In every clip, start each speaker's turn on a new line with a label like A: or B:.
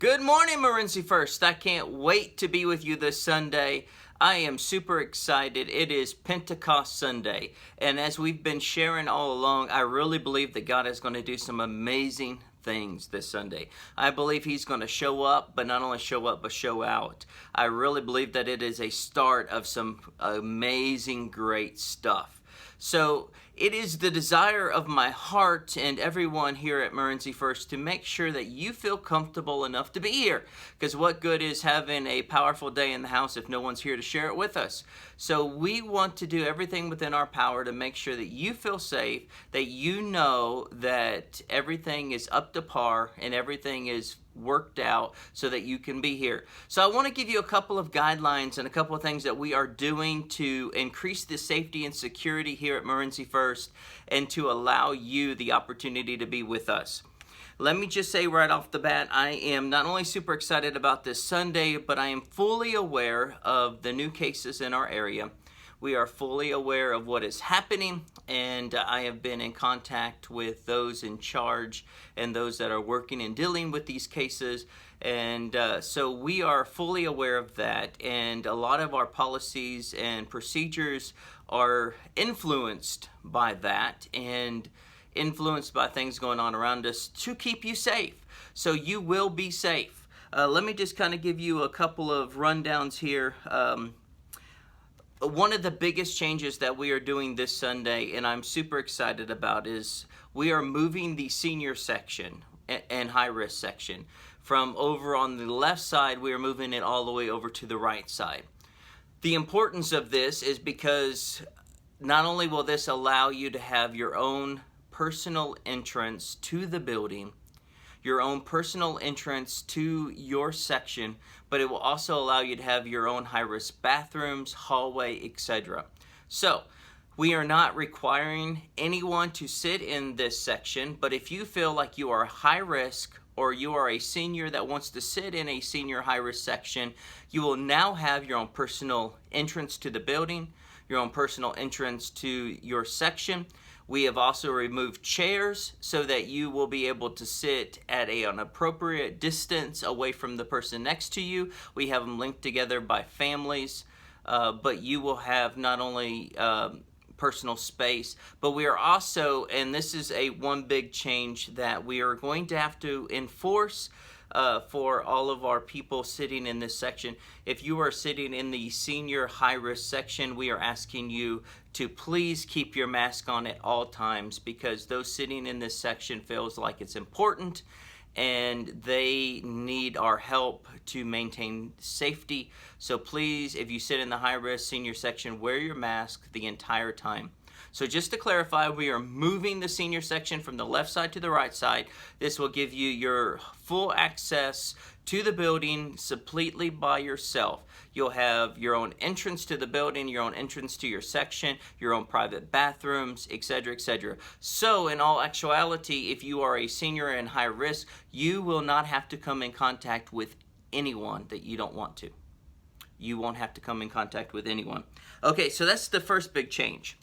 A: Good morning, Morenci First. I can't wait to be with you this Sunday. I am super excited. It is Pentecost Sunday. And as we've been sharing all along, I really believe that God is going to do some amazing things this Sunday. I believe He's going to show up, but not only show up, but show out. I really believe that it is a start of some amazing, great stuff. So it is the desire of my heart and everyone here at Morenci First to make sure that you feel comfortable enough to be here. Because what good is having a powerful day in the house if no one's here to share it with us? So we want to do everything within our power to make sure that you feel safe, that you know that everything is up to par and everything is worked out so that you can be here. So I want to give you a couple of guidelines and a couple of things that we are doing to increase the safety and security here at Morenci First and to allow you the opportunity to be with us. Let me just say right off the bat, I am not only super excited about this Sunday, but I am fully aware of the new cases in our area. We are fully aware of what is happening, and I have been in contact with those in charge and those that are working and dealing with these cases. And so we are fully aware of that, and a lot of our policies and procedures are influenced by that and influenced by things going on around us to keep you safe. So you will be safe. Let me just kind of give you a couple of rundowns here. One of the biggest changes that we are doing this Sunday, and I'm super excited about, is we are moving the senior section and high-risk section from over on the left side. We are moving it all the way over to the right side. The importance of this is because not only will this allow you to have your own personal entrance to the building, your own personal entrance to your section, but it will also allow you to have your own high-risk bathrooms, hallway, etc. So we are not requiring anyone to sit in this section, but if you feel like you are high risk or you are a senior that wants to sit in a senior high-risk section, you will now have your own personal entrance to the building, your own personal entrance to your section. We have also removed chairs so that you will be able to sit at an appropriate distance away from the person next to you. We have them linked together by families, but you will have not only personal space, but we are also, and this is one big change that we are going to have to enforce for all of our people sitting in this section. If you are sitting in the senior high-risk section, we are asking you to please keep your mask on at all times, because those sitting in this section feels like it's important and they need our help to maintain safety. So please, if you sit in the high-risk senior section, wear your mask the entire time. So just to clarify, we are moving the senior section from the left side to the right side. This will give you your full access to the building completely by yourself. You'll have your own entrance to the building, your own entrance to your section, your own private bathrooms, etc., etc. So in all actuality, if you are a senior and high risk, you will not have to come in contact with anyone that you don't want to. You won't have to come in contact with anyone. Okay, so that's the first big change.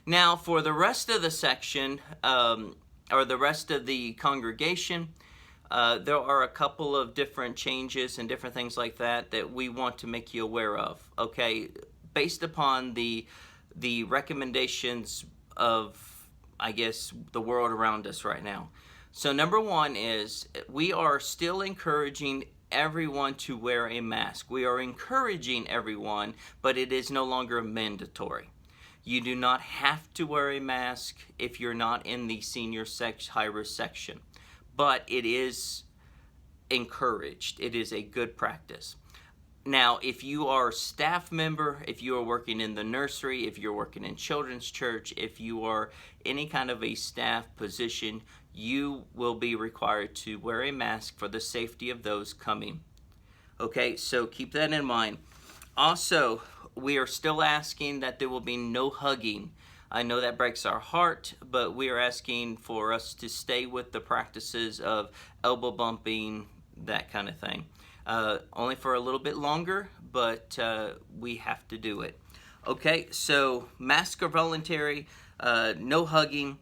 A: Now, for the rest of the section, or the rest of the congregation, there are a couple of different changes and different things like that that we want to make you aware of, okay, based upon the recommendations of, I guess, the world around us right now. So number one is we are still encouraging everyone to wear a mask. We are encouraging everyone, but it is no longer mandatory. You do not have to wear a mask if you're not in the senior high-risk section, but it is encouraged. It is a good practice. Now, if you are a staff member, if you are working in the nursery, if you're working in children's church, if you are any kind of a staff position, you will be required to wear a mask for the safety of those coming. Okay, so keep that in mind. Also, we are still asking that there will be no hugging. I know that breaks our heart, but we are asking for us to stay with the practices of elbow bumping, that kind of thing. Only for a little bit longer, but we have to do it. Okay, so masks are voluntary, no hugging.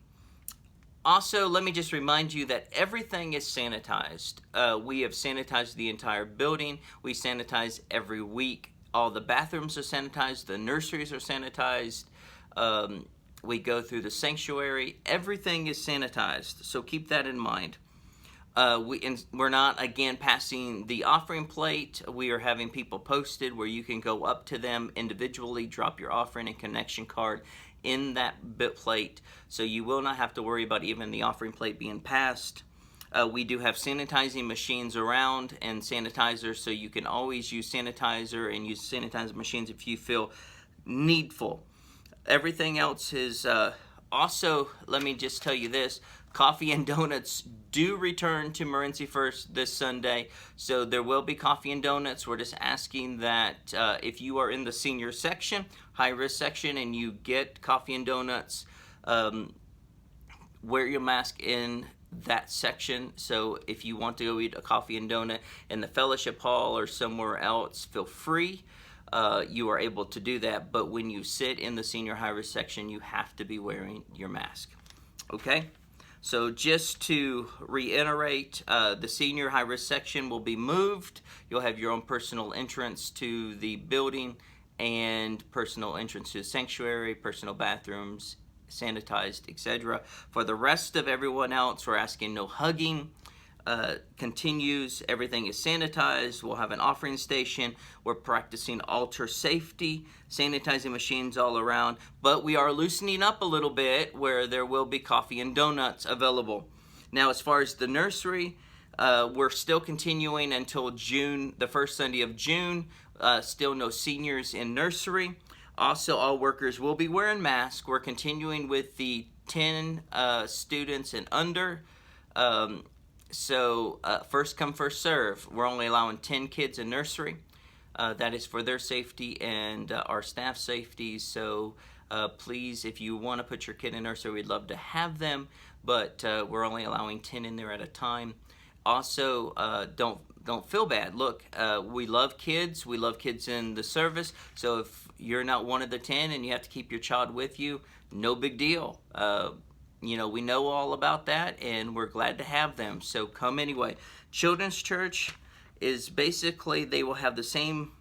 A: Also, let me just remind you that everything is sanitized. We have sanitized the entire building. We sanitize every week. All the bathrooms are sanitized. The nurseries are sanitized. We go through the sanctuary. Everything is sanitized, so keep that in mind. We're not, again, passing the offering plate. We are having people posted where you can go up to them individually, drop your offering and connection card in that bit plate, so you will not have to worry about even the offering plate being passed. We do have sanitizing machines around and sanitizers, so you can always use sanitizer and use sanitizer machines if you feel needful. Everything else is also, let me just tell you this, coffee and donuts do return to Morenci First this Sunday, so there will be coffee and donuts. We're just asking that if you are in the senior section, high-risk section, and you get coffee and donuts, wear your mask in that section. So if you want to go eat a coffee and donut in the fellowship hall or somewhere else, feel free. You are able to do that, but when you sit in the senior high-risk section, you have to be wearing your mask. Okay? So just to reiterate, the senior high-risk section will be moved. You'll have your own personal entrance to the building and personal entrance to the sanctuary, personal bathrooms, sanitized, etc. For the rest of everyone else, we're asking no hugging. Continues. Everything is sanitized. We'll have an offering station. We're practicing altar safety, sanitizing machines all around, but we are loosening up a little bit where there will be coffee and donuts available. Now, as far as the nursery, we're still continuing until June, the first Sunday of June. Still no seniors in nursery. Also, all workers will be wearing masks. We're continuing with the 10 students and under. So first come, first serve. We're only allowing 10 kids in nursery. That is for their safety and our staff safety. So please, if you want to put your kid in nursery, we'd love to have them, but we're only allowing 10 in there at a time. Also, don't feel bad. Look, we love kids. We love kids in the service. So if you're not one of the 10 and you have to keep your child with you, no big deal. You know, we know all about that, and we're glad to have them. So come anyway. Children's Church is basically, they will have the same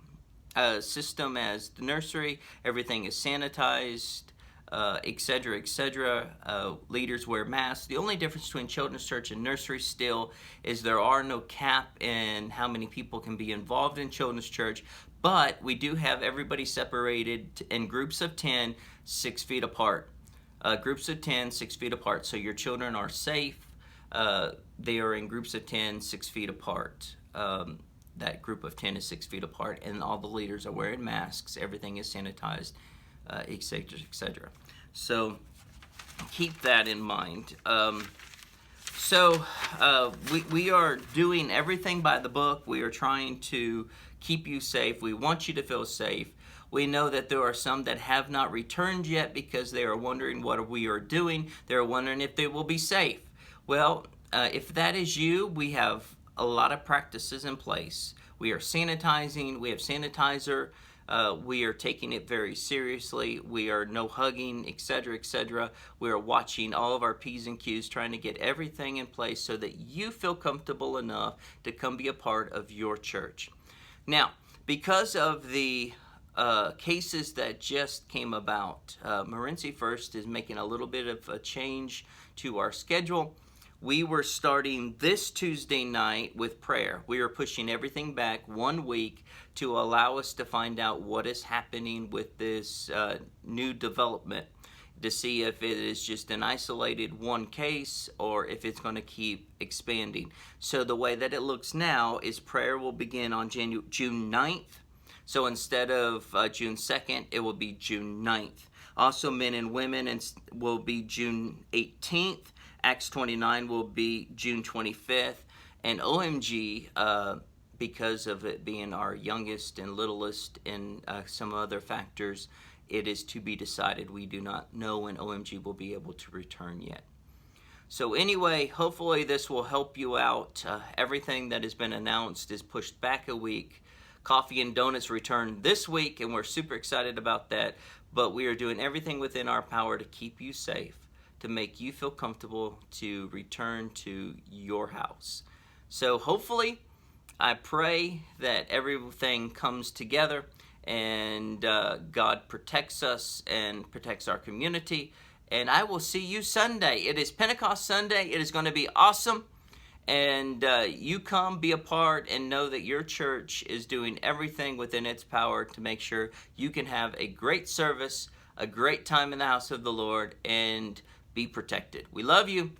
A: system as the nursery. Everything is sanitized, etc., etc. Leaders wear masks. The only difference between Children's Church and nursery still is there are no cap in how many people can be involved in Children's Church, but we do have everybody separated in groups of 10, 6 feet apart. Groups of 10, 6 feet apart. So your children are safe. They are in groups of 10, 6 feet apart. That group of 10 is 6 feet apart, and all the leaders are wearing masks. Everything is sanitized, etc., etc. So keep that in mind. We are doing everything by the book. We are trying to keep you safe. We want you to feel safe. We know that there are some that have not returned yet because they are wondering what we are doing. They're wondering if they will be safe. Well, if that is you, we have a lot of practices in place. We are sanitizing. We have sanitizer. We are taking it very seriously. We are no hugging, etc., etc. We are watching all of our P's and Q's, trying to get everything in place so that you feel comfortable enough to come be a part of your church. Now, because of the cases that just came about, Morenci First is making a little bit of a change to our schedule. We were starting this Tuesday night with prayer. We are pushing everything back 1 week to allow us to find out what is happening with this new development, to see if it is just an isolated one case or if it's going to keep expanding. So the way that it looks now is prayer will begin on June 9th. So instead of June 2nd, it will be June 9th. Also, men and women will be June 18th. Acts 29 will be June 25th. And OMG, because of it being our youngest and littlest and some other factors, it is to be decided. We do not know when OMG will be able to return yet. So anyway, hopefully this will help you out. Everything that has been announced is pushed back a week. Coffee and donuts return this week, and we're super excited about that. But we are doing everything within our power to keep you safe, to make you feel comfortable to return to your house. So hopefully, I pray that everything comes together and God protects us and protects our community. And I will see you Sunday. It is Pentecost Sunday. It is going to be awesome. And you come, be a part, and know that your church is doing everything within its power to make sure you can have a great service, a great time in the house of the Lord, and be protected. We love you.